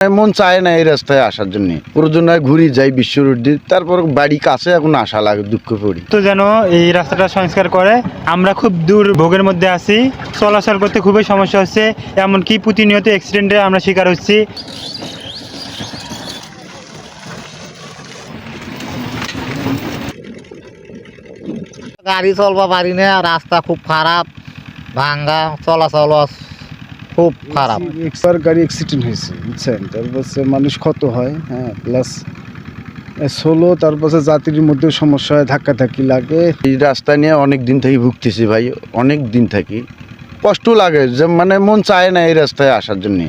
মন চায় না এই রাস্তায় আসার জন্য, প্রয়োজন হয় ঘুরি যাই বিশ্ব রোড দিয়ে, তারপর বাড়ি কাছে এখন আসা লাগে, দুঃখ পড়ি তো যেন এই রাস্তাটা সংস্কার করে। আমরা খুব দুর্ভোগের মধ্যে আছি, চলাচল করতে খুবই সমস্যা হচ্ছে, এমনকি প্রতিনিয়ত অ্যাক্সিডেন্টে আমরা শিকার হচ্ছি। গাড়ি চলবা পারি না, রাস্তা খুব খারাপ, ভাঙ্গা, চলাচল খুব খারাপ। একবার গাড়ি অ্যাক্সিডেন্ট হয়েছে বুঝছেন, তারপর মানুষ ক্ষত হয়, হ্যাঁ, প্লাস সোলো, তারপর যাত্রীর মধ্যে সমস্যা হয়, ধাক্কাধাক্কি লাগে। এই রাস্তা নিয়ে অনেক দিন থেকে ভুগতেছি ভাই, অনেক দিন থাকি, কষ্ট লাগে যে মন চায় না এই রাস্তায় আসার জন্য,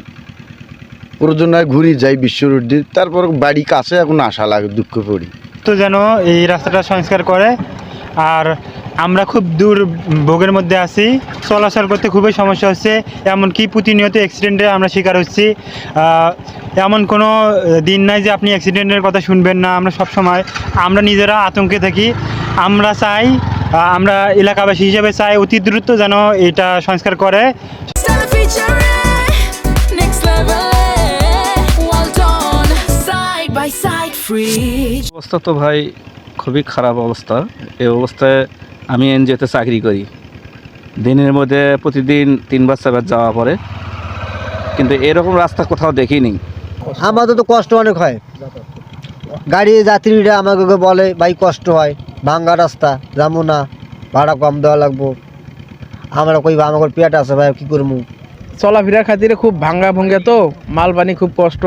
প্রয়োজন হয় ঘুরি যাই বিশ্ব রোড দিয়ে, তারপর বাড়ি কাছে এখন আসা লাগে, দুঃখ পড়ি। তো যেন এই রাস্তাটা সংস্কার করে। আর আমরা খুব দুর্ভোগের মধ্যে আছি, চলাচল করতে খুবই সমস্যা হচ্ছে, এমনকি প্রতিনিয়ত অ্যাক্সিডেন্টে আমরা শিকার হচ্ছি। এমন কোনো দিন নাই যে আপনি অ্যাক্সিডেন্টের কথা শুনবেন না। আমরা সব সময় আমরা নিজেরা আতঙ্কে থাকি। আমরা চাই, আমরা এলাকাবাসী হিসেবে চাই অতি দ্রুত যেন এটা সংস্কার করে। অবস্থা তো ভাই খুবই খারাপ অবস্থা। এই অবস্থায় আমি এনজিওতে চাকরি করি, দিনের মধ্যে প্রতিদিন 3 বার 4 বার যাওয়া পড়ে, কিন্তু এরকম রাস্তা কোথাও দেখিনি। আমাদের তো কষ্ট অনেক হয়, গাড়ি যাত্রীরা আমাকে বলে ভাই কষ্ট হয়, ভাঙ্গা রাস্তা, যাবো না, ভাড়া কম দেওয়া লাগবো। আমরা কই আমার পেট আছে ভাই, কী করবো। চলাফেরার খাতিরে খুব ভাঙ্গা ভঙ্গে, তো মালবানি খুব কষ্ট,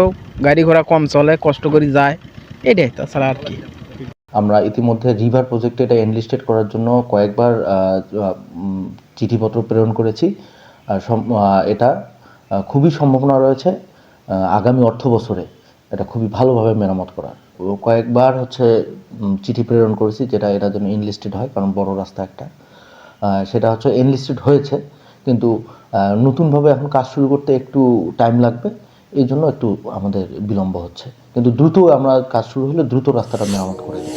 গাড়ি ঘোড়া কম চলে, কষ্ট করে যায়, এটাই, তাছাড়া আর কি। আমরা ইতিমধ্যে রিভার প্রজেক্টে এটা এনলিস্টেড করার জন্য কয়েকবার চিঠিপত্র প্রেরণ করেছি। আর এটা খুবই সম্ভাবনা রয়েছে আগামী অর্থ বছরে এটা খুবই ভালোভাবে মেরামত করার। কয়েকবার চিঠি প্রেরণ করেছি যেটা এটার জন্য এনলিস্টেড হয়, কারণ বড় রাস্তা একটা, সেটা এনলিস্টেড হয়েছে, কিন্তু নতুনভাবে এখন কাজ শুরু করতে একটু টাইম লাগবে, এই জন্য একটু আমাদের বিলম্ব হচ্ছে, কিন্তু দ্রুত আমরা কাজ শুরু হলে দ্রুত রাস্তাটা মেরামত করে দিই।